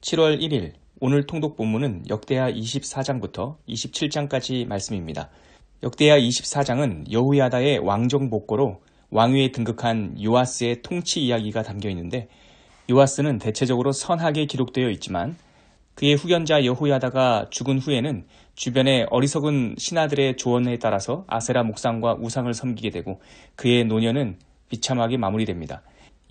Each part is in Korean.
7월 1일 오늘 통독 본문은 역대하 24장부터 27장까지 말씀입니다. 역대하 24장은 여호야다의 왕정 복고로 왕위에 등극한 요아스의 통치 이야기가 담겨 있는데, 요아스는 대체적으로 선하게 기록되어 있지만 그의 후견자 여호야다가 죽은 후에는 주변의 어리석은 신하들의 조언에 따라서 아세라 목상과 우상을 섬기게 되고 그의 노년은 비참하게 마무리됩니다.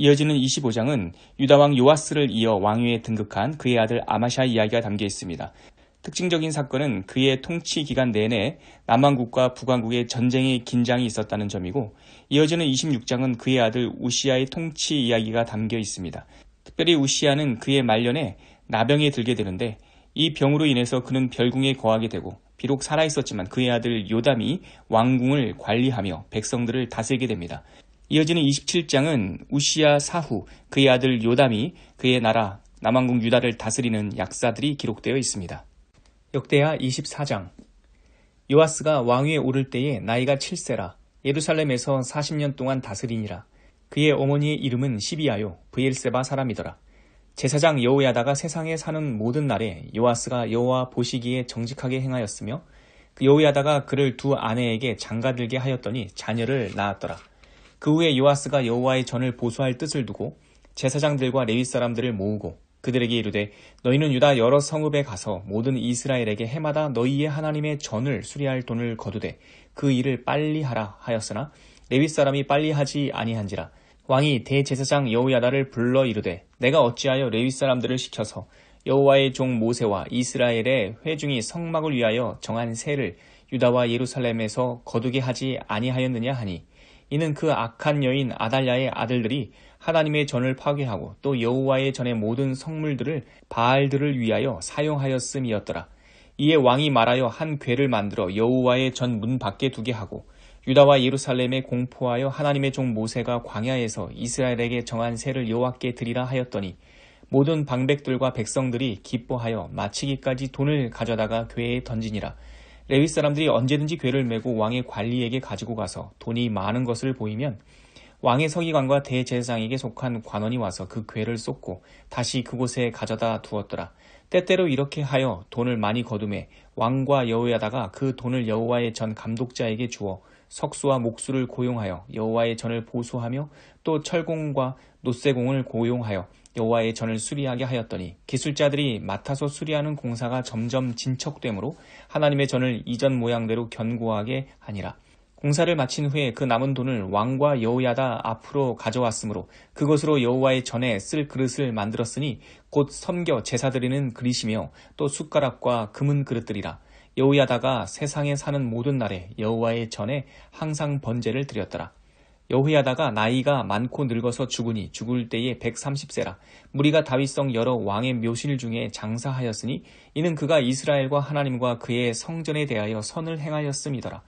이어지는 25장은 유다왕 요아스를 이어 왕위에 등극한 그의 아들 아마샤 이야기가 담겨 있습니다. 특징적인 사건은 그의 통치 기간 내내 남왕국과 북왕국의 전쟁의 긴장이 있었다는 점이고, 이어지는 26장은 그의 아들 우시아의 통치 이야기가 담겨 있습니다. 특별히 우시아는 그의 말년에 나병에 들게 되는데, 이 병으로 인해서 그는 별궁에 거하게 되고, 비록 살아있었지만 그의 아들 요담이 왕궁을 관리하며 백성들을 다스리게 됩니다. 이어지는 27장은 우시아 사후 그의 아들 요담이 그의 나라 남왕국 유다를 다스리는 약사들이 기록되어 있습니다. 역대하 24장. 요아스가 왕위에 오를 때에 나이가 7세라 예루살렘에서 40년 동안 다스리니라. 그의 어머니의 이름은 시비아요 브엘세바 사람이더라. 제사장 여호야다가 세상에 사는 모든 날에 요아스가 여호와 보시기에 정직하게 행하였으며, 그 여호야다가 그를 두 아내에게 장가들게 하였더니 자녀를 낳았더라. 그 후에 요아스가 여호와의 전을 보수할 뜻을 두고 제사장들과 레위 사람들을 모으고 그들에게 이르되, 너희는 유다 여러 성읍에 가서 모든 이스라엘에게 해마다 너희의 하나님의 전을 수리할 돈을 거두되 그 일을 빨리 하라 하였으나 레위 사람이 빨리 하지 아니한지라. 왕이 대제사장 여호야다를 불러 이르되, 내가 어찌하여 레위 사람들을 시켜서 여호와의 종 모세와 이스라엘의 회중이 성막을 위하여 정한 세를 유다와 예루살렘에서 거두게 하지 아니하였느냐 하니, 이는 그 악한 여인 아달랴의 아들들이 하나님의 전을 파괴하고 또 여호와의 전의 모든 성물들을 바알들을 위하여 사용하였음이었더라. 이에 왕이 말하여 한 궤를 만들어 여호와의 전 문 밖에 두게 하고 유다와 예루살렘에 공포하여 하나님의 종 모세가 광야에서 이스라엘에게 정한 세를 여호와께 드리라 하였더니, 모든 방백들과 백성들이 기뻐하여 마치기까지 돈을 가져다가 궤에 던지니라. 레위 사람들이 언제든지 궤를 메고 왕의 관리에게 가지고 가서 돈이 많은 것을 보이면 왕의 서기관과 대제사장에게 속한 관원이 와서 그 궤를 쏟고 다시 그곳에 가져다 두었더라. 때때로 이렇게 하여 돈을 많이 거두매 왕과 여호야다가 그 돈을 여호와의 전 감독자에게 주어 석수와 목수를 고용하여 여호와의 전을 보수하며 또 철공과 노쇠공을 고용하여 여호와의 전을 수리하게 하였더니, 기술자들이 맡아서 수리하는 공사가 점점 진척되므로 하나님의 전을 이전 모양대로 견고하게 하니라. 공사를 마친 후에 그 남은 돈을 왕과 여호야다 앞으로 가져왔으므로 그것으로 여호와의 전에 쓸 그릇을 만들었으니 곧 섬겨 제사 드리는 그릇이며 또 숟가락과 금은 그릇들이라. 여호야다가 세상에 사는 모든 날에 여호와의 전에 항상 번제를 드렸더라. 여호야다가 나이가 많고 늙어서 죽으니 죽을 때에 130세라. 무리가 다윗성 여러 왕의 묘실 중에 장사하였으니 이는 그가 이스라엘과 하나님과 그의 성전에 대하여 선을 행하였음이더라.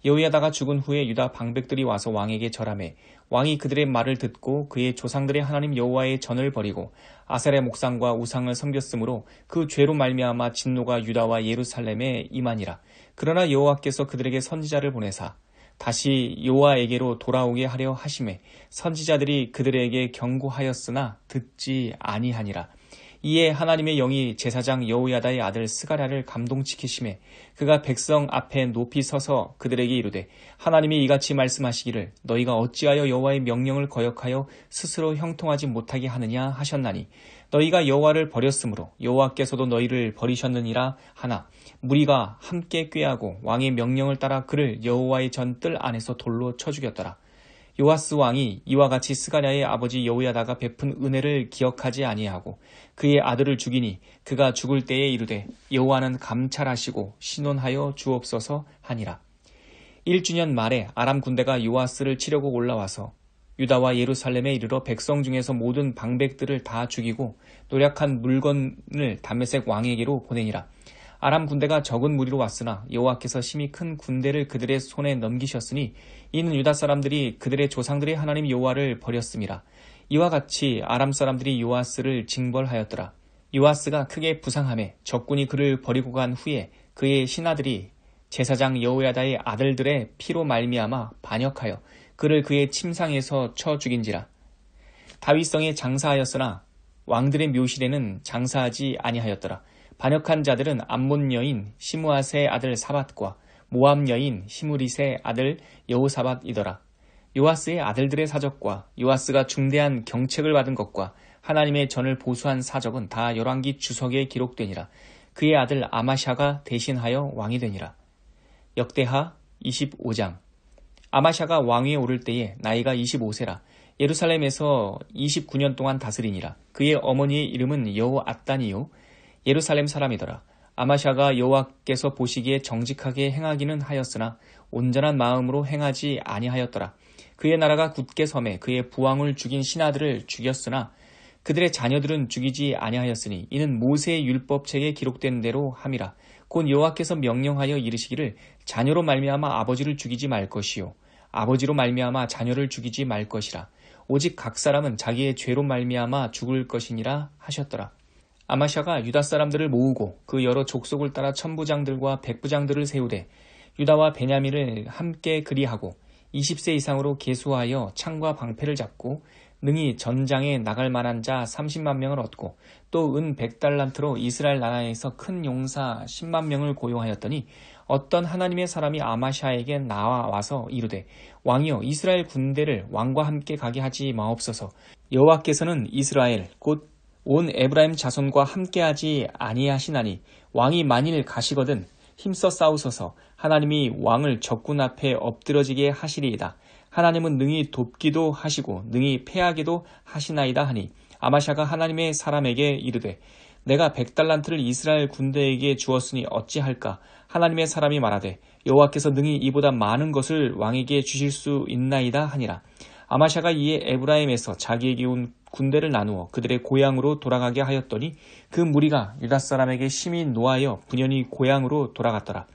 여호야다가 죽은 후에 유다 방백들이 와서 왕에게 절하매 왕이 그들의 말을 듣고 그의 조상들의 하나님 여호와의 전을 버리고 아세라 목상과 우상을 섬겼으므로 그 죄로 말미암아 진노가 유다와 예루살렘에 임하니라. 그러나 여호와께서 그들에게 선지자를 보내사 다시 여호와에게로 돌아오게 하려 하심에 선지자들이 그들에게 경고하였으나 듣지 아니하니라. 이에 하나님의 영이 제사장 여호야다의 아들 스가랴를 감동시키심에 그가 백성 앞에 높이 서서 그들에게 이르되, 하나님이 이같이 말씀하시기를 너희가 어찌하여 여호와의 명령을 거역하여 스스로 형통하지 못하게 하느냐 하셨나니, 너희가 여호와를 버렸으므로 여호와께서도 너희를 버리셨느니라 하나, 무리가 함께 꾀하고 왕의 명령을 따라 그를 여호와의 전 뜰 안에서 돌로 쳐 죽였더라. 요아스 왕이 이와 같이 스가랴의 아버지 여호야다가 베푼 은혜를 기억하지 아니하고 그의 아들을 죽이니 그가 죽을 때에 이르되, 여호와는 감찰하시고 신원하여 주옵소서 하니라. 1주년 말에 아람 군대가 요아스를 치려고 올라와서 유다와 예루살렘에 이르러 백성 중에서 모든 방백들을 다 죽이고 노략한 물건을 다메섹 왕에게로 보내니라. 아람 군대가 적은 무리로 왔으나 여호와께서 심히 큰 군대를 그들의 손에 넘기셨으니 이는 유다 사람들이 그들의 조상들의 하나님 여호와를 버렸음이라. 이와 같이 아람 사람들이 요아스를 징벌하였더라. 요아스가 크게 부상하며 적군이 그를 버리고 간 후에 그의 신하들이 제사장 여호야다의 아들들의 피로 말미암아 반역하여 그를 그의 침상에서 쳐 죽인지라. 다윗성에 장사하였으나 왕들의 묘실에는 장사하지 아니하였더라. 반역한 자들은 암몬 여인 시므앗의 아들 사밧과 모압 여인 시므릿의 아들 여호사밧이더라. 요아스의 아들들의 사적과 요아스가 중대한 경책을 받은 것과 하나님의 전을 보수한 사적은 다 열왕기 주석에 기록되니라. 그의 아들 아마샤가 대신하여 왕이 되니라. 역대하 25장. 아마샤가 왕위에 오를 때에 나이가 25세라. 예루살렘에서 29년 동안 다스리니라. 그의 어머니의 이름은 여호앗단이요 예루살렘 사람이더라. 아마샤가 여호와께서 보시기에 정직하게 행하기는 하였으나 온전한 마음으로 행하지 아니하였더라. 그의 나라가 굳게 섬에 그의 부왕을 죽인 신하들을 죽였으나 그들의 자녀들은 죽이지 아니하였으니 이는 모세의 율법책에 기록된 대로 함이라. 곧 여호와께서 명령하여 이르시기를 자녀로 말미암아 아버지를 죽이지 말 것이요 아버지로 말미암아 자녀를 죽이지 말 것이라. 오직 각 사람은 자기의 죄로 말미암아 죽을 것이니라 하셨더라. 아마샤가 유다 사람들을 모으고 그 여러 족속을 따라 천부장들과 백부장들을 세우되 유다와 베냐민을 함께 그리하고 20세 이상으로 계수하여 창과 방패를 잡고 능히 전장에 나갈 만한 자 30만 명을 얻고 또 은 100달란트로 이스라엘 나라에서 큰 용사 10만 명을 고용하였더니 어떤 하나님의 사람이 아마샤에게 나와서 이르되 왕이여 이스라엘 군대를 왕과 함께 가게 하지 마옵소서. 여호와께서는 이스라엘 곧 온 에브라임 자손과 함께하지 아니하시나니 왕이 만일 가시거든 힘써 싸우소서. 하나님이 왕을 적군 앞에 엎드러지게 하시리이다. 하나님은 능히 돕기도 하시고 능히 패하기도 하시나이다 하니 아마샤가 하나님의 사람에게 이르되 내가 100달란트를 이스라엘 군대에게 주었으니 어찌할까. 하나님의 사람이 말하되 여호와께서 능히 이보다 많은 것을 왕에게 주실 수 있나이다 하니라. 아마샤가 이에 에브라임에서 자기에게 온 군대를 나누어 그들의 고향으로 돌아가게 하였더니 그 무리가 유다 사람에게 심히 노하여 분연히 고향으로 돌아갔더라.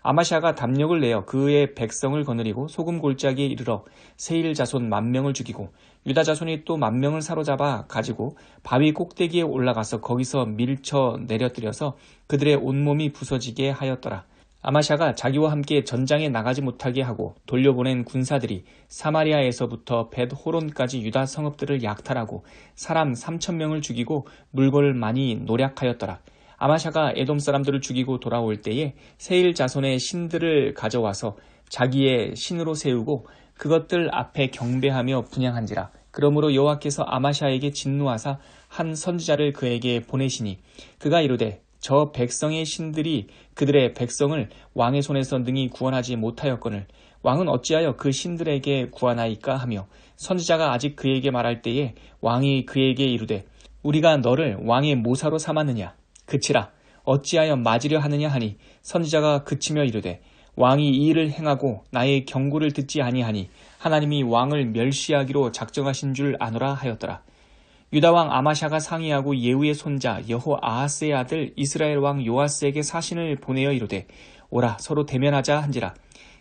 아마샤가 담력을 내어 그의 백성을 거느리고 소금 골짜기에 이르러 세일 자손 10,000명을 죽이고 유다 자손이 또 10,000명을 사로잡아 가지고 바위 꼭대기에 올라가서 거기서 밀쳐 내려뜨려서 그들의 온몸이 부서지게 하였더라. 아마샤가 자기와 함께 전장에 나가지 못하게 하고 돌려보낸 군사들이 사마리아에서부터 벳호론까지 유다 성읍들을 약탈하고 사람 3,000명을 죽이고 물건을 많이 노략하였더라. 아마샤가 에돔 사람들을 죽이고 돌아올 때에 세일 자손의 신들을 가져와서 자기의 신으로 세우고 그것들 앞에 경배하며 분향한지라. 그러므로 여호와께서 아마샤에게 진노하사 한 선지자를 그에게 보내시니 그가 이르되 저 백성의 신들이 그들의 백성을 왕의 손에서 능히 구원하지 못하였거늘 왕은 어찌하여 그 신들에게 구하나이까 하며 선지자가 아직 그에게 말할 때에 왕이 그에게 이르되 우리가 너를 왕의 모사로 삼았느냐 그치라 어찌하여 맞으려 하느냐 하니 선지자가 그치며 이르되 왕이 이 일을 행하고 나의 경고를 듣지 아니하니 하나님이 왕을 멸시하기로 작정하신 줄 아노라 하였더라. 유다왕 아마샤가 상의하고 예후의 손자 여호아하스의 아들 이스라엘 왕 요아스에게 사신을 보내어 이르되 오라 서로 대면하자 한지라.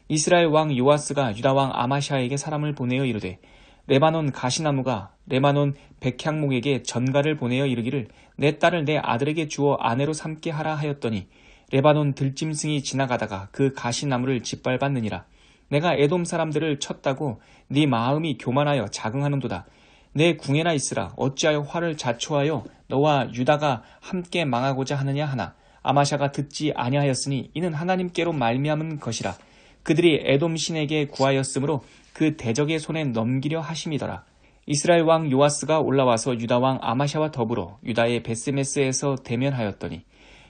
이스라엘 왕 요아스가 유다왕 아마샤에게 사람을 보내어 이르되 레바논 가시나무가 레바논 백향목에게 전가를 보내어 이르기를 내 딸을 내 아들에게 주어 아내로 삼게 하라 하였더니 레바논 들짐승이 지나가다가 그 가시나무를 짓밟았느니라. 내가 에돔 사람들을 쳤다고 네 마음이 교만하여 자긍하는도다. 내 궁에나 있으라. 어찌하여 화를 자초하여 너와 유다가 함께 망하고자 하느냐 하나 아마샤가 듣지 아니하였으니 이는 하나님께로 말미암은 것이라. 그들이 에돔 신에게 구하였으므로 그 대적의 손에 넘기려 하심이더라. 이스라엘 왕 요아스가 올라와서 유다 왕 아마샤와 더불어 유다의 베스메스에서 대면하였더니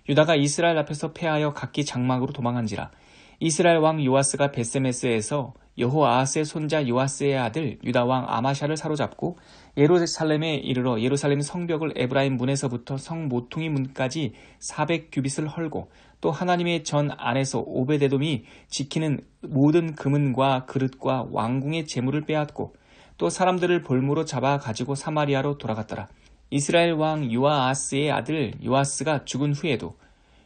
유다가 이스라엘 앞에서 패하여 각기 장막으로 도망한지라. 이스라엘 왕 요아스가 베스메스에서 여호아하스의 손자 요아스의 아들 유다 왕 아마샤를 사로잡고 예루살렘에 이르러 예루살렘 성벽을 에브라임 문에서부터 성 모퉁이 문까지 400규빗을 헐고 또 하나님의 전 안에서 오베데돔이 지키는 모든 금은과 그릇과 왕궁의 재물을 빼앗고 또 사람들을 볼모로 잡아 가지고 사마리아로 돌아갔더라. 이스라엘 왕 요아하스의 아들 요아스가 죽은 후에도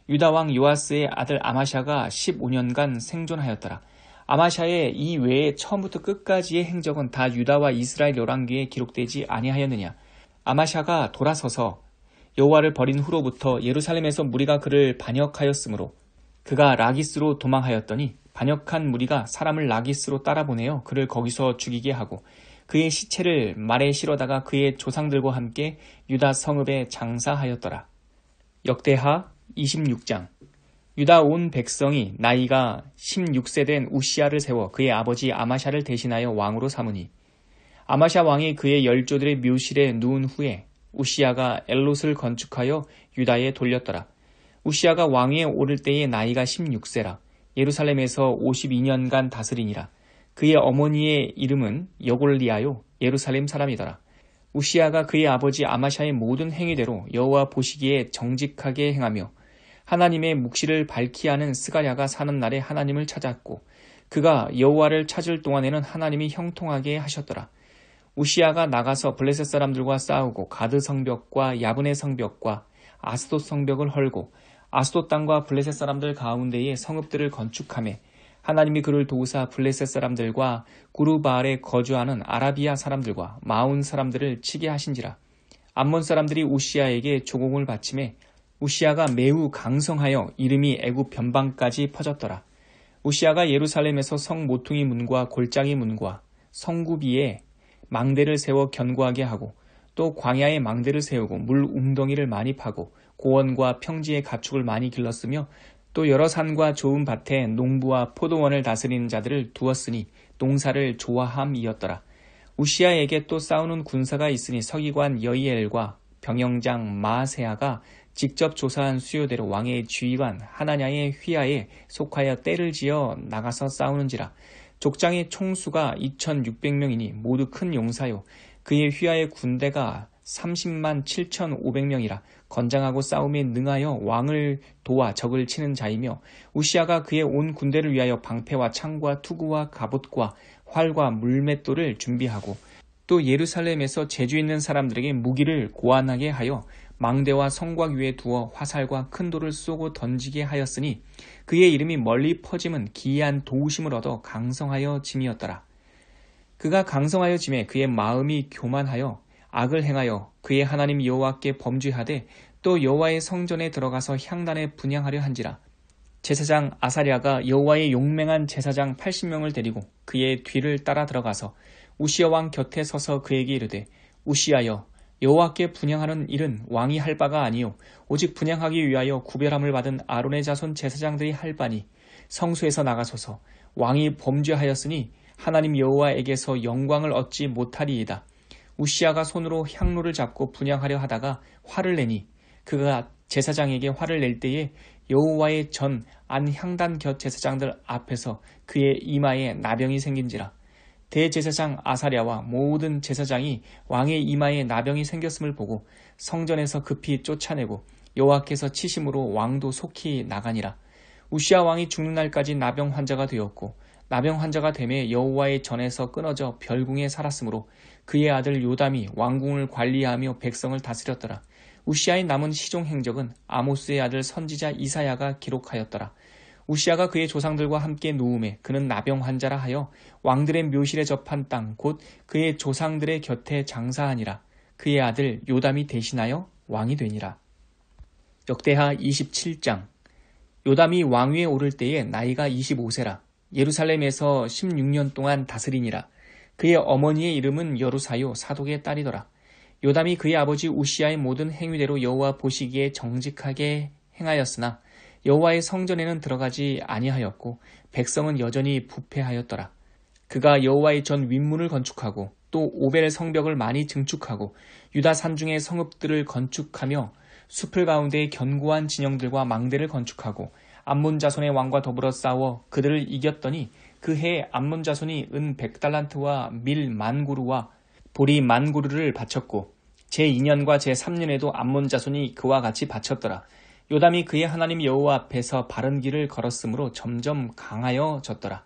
유다 왕 요아스의 아들 아마샤가 15년간 생존하였더라. 아마샤의 이 외에 처음부터 끝까지의 행적은 다 유다와 이스라엘 열왕기에 기록되지 아니하였느냐. 아마샤가 돌아서서 여호와를 버린 후로부터 예루살렘에서 무리가 그를 반역하였으므로 그가 라기스로 도망하였더니 반역한 무리가 사람을 라기스로 따라보내어 그를 거기서 죽이게 하고 그의 시체를 말에 실어다가 그의 조상들과 함께 유다 성읍에 장사하였더라. 역대하 26장. 유다 온 백성이 나이가 16세 된 우시야를 세워 그의 아버지 아마샤를 대신하여 왕으로 삼으니 아마샤 왕이 그의 열조들의 묘실에 누운 후에 우시야가 엘롯을 건축하여 유다에 돌렸더라. 우시야가 왕위에 오를 때의 나이가 16세라. 예루살렘에서 52년간 다스리니라. 그의 어머니의 이름은 여골리아요 예루살렘 사람이더라. 우시야가 그의 아버지 아마샤의 모든 행위대로 여호와 보시기에 정직하게 행하며 하나님의 묵시를 밝히 하는 스가랴가 사는 날에 하나님을 찾았고 그가 여호와를 찾을 동안에는 하나님이 형통하게 하셨더라. 우시야가 나가서 블레셋 사람들과 싸우고 가드 성벽과 야브네 성벽과 아스돗 성벽을 헐고 아스돗 땅과 블레셋 사람들 가운데에 성읍들을 건축하매 하나님이 그를 도우사 블레셋 사람들과 구르바알에 거주하는 아라비아 사람들과 마온 사람들을 치게 하신지라. 암몬 사람들이 우시야에게 조공을 바치매 우시야가 매우 강성하여 이름이 애굽 변방까지 퍼졌더라. 우시야가 예루살렘에서 성 모퉁이 문과 골짜기 문과 성구비에 망대를 세워 견고하게 하고 또 광야에 망대를 세우고 물 웅덩이를 많이 파고 고원과 평지의 가축을 많이 길렀으며 또 여러 산과 좋은 밭에 농부와 포도원을 다스리는 자들을 두었으니 농사를 좋아함이었더라. 우시야에게 또 싸우는 군사가 있으니 서기관 여이엘과 병영장 마세아가 직접 조사한 수요대로 왕의 지휘관 하나냐의 휘하에 속하여 떼를 지어 나가서 싸우는지라. 족장의 총수가 2600명이니 모두 큰 용사요. 그의 휘하의 군대가 30만 7,500명이라 건장하고 싸움에 능하여 왕을 도와 적을 치는 자이며 우시야가 그의 온 군대를 위하여 방패와 창과 투구와 갑옷과 활과 물맷돌을 준비하고 또 예루살렘에서 재주 있는 사람들에게 무기를 고안하게 하여 망대와 성곽 위에 두어 화살과 큰 돌을 쏘고 던지게 하였으니 그의 이름이 멀리 퍼짐은 기이한 도우심을 얻어 강성하여 짐이었더라. 그가 강성하여 짐에 그의 마음이 교만하여 악을 행하여 그의 하나님 여호와께 범죄하되 또 여호와의 성전에 들어가서 향단에 분향하려 한지라. 제사장 아사랴가 여호와의 용맹한 제사장 80명을 데리고 그의 뒤를 따라 들어가서 우시야 왕 곁에 서서 그에게 이르되 우시야여 여호와께 분향하는 일은 왕이 할 바가 아니요 오직 분향하기 위하여 구별함을 받은 아론의 자손 제사장들이 할 바니 성소에서 나가소서. 왕이 범죄하였으니 하나님 여호와에게서 영광을 얻지 못하리이다. 우시야가 손으로 향로를 잡고 분향하려 하다가 화를 내니 그가 제사장에게 화를 낼 때에 여호와의 전 안 향단 곁 제사장들 앞에서 그의 이마에 나병이 생긴지라. 대제사장 아사랴와 모든 제사장이 왕의 이마에 나병이 생겼음을 보고 성전에서 급히 쫓아내고 여호와께서 치심으로 왕도 속히 나가니라. 우시야 왕이 죽는 날까지 나병 환자가 되었고 나병 환자가 되매 여호와의 전에서 끊어져 별궁에 살았으므로 그의 아들 요담이 왕궁을 관리하며 백성을 다스렸더라. 우시야의 남은 시종 행적은 아모스의 아들 선지자 이사야가 기록하였더라. 우시야가 그의 조상들과 함께 누움에 그는 나병 환자라 하여 왕들의 묘실에 접한 땅 곧 그의 조상들의 곁에 장사하니라. 그의 아들 요담이 대신하여 왕이 되니라. 역대하 27장. 요담이 왕위에 오를 때에 나이가 25세라. 예루살렘에서 16년 동안 다스리니라. 그의 어머니의 이름은 여루사요 사독의 딸이더라. 요담이 그의 아버지 우시야의 모든 행위대로 여호와 보시기에 정직하게 행하였으나 여호와의 성전에는 들어가지 아니하였고 백성은 여전히 부패하였더라. 그가 여호와의 전 윗문을 건축하고 또 오벨 성벽을 많이 증축하고 유다 산중의 성읍들을 건축하며 숲을 가운데에 견고한 진영들과 망대를 건축하고 암몬 자손의 왕과 더불어 싸워 그들을 이겼더니 그 해에 암몬 자손이 은 100달란트와 밀 10,000그루와 보리 10,000그루를 바쳤고 제2년과 제3년에도 암몬 자손이 그와 같이 바쳤더라. 요담이 그의 하나님 여호와 앞에서 바른 길을 걸었으므로 점점 강하여졌더라.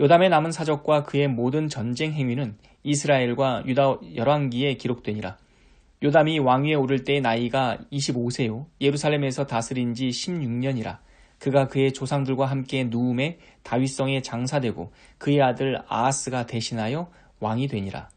요담의 남은 사적과 그의 모든 전쟁 행위는 이스라엘과 유다 열왕기에 기록되니라. 요담이 왕위에 오를 때의 나이가 25세요 예루살렘에서 다스린 지 16년이라. 그가 그의 조상들과 함께 누움에 다윗성에 장사되고 그의 아들 아하스가 대신하여 왕이 되니라.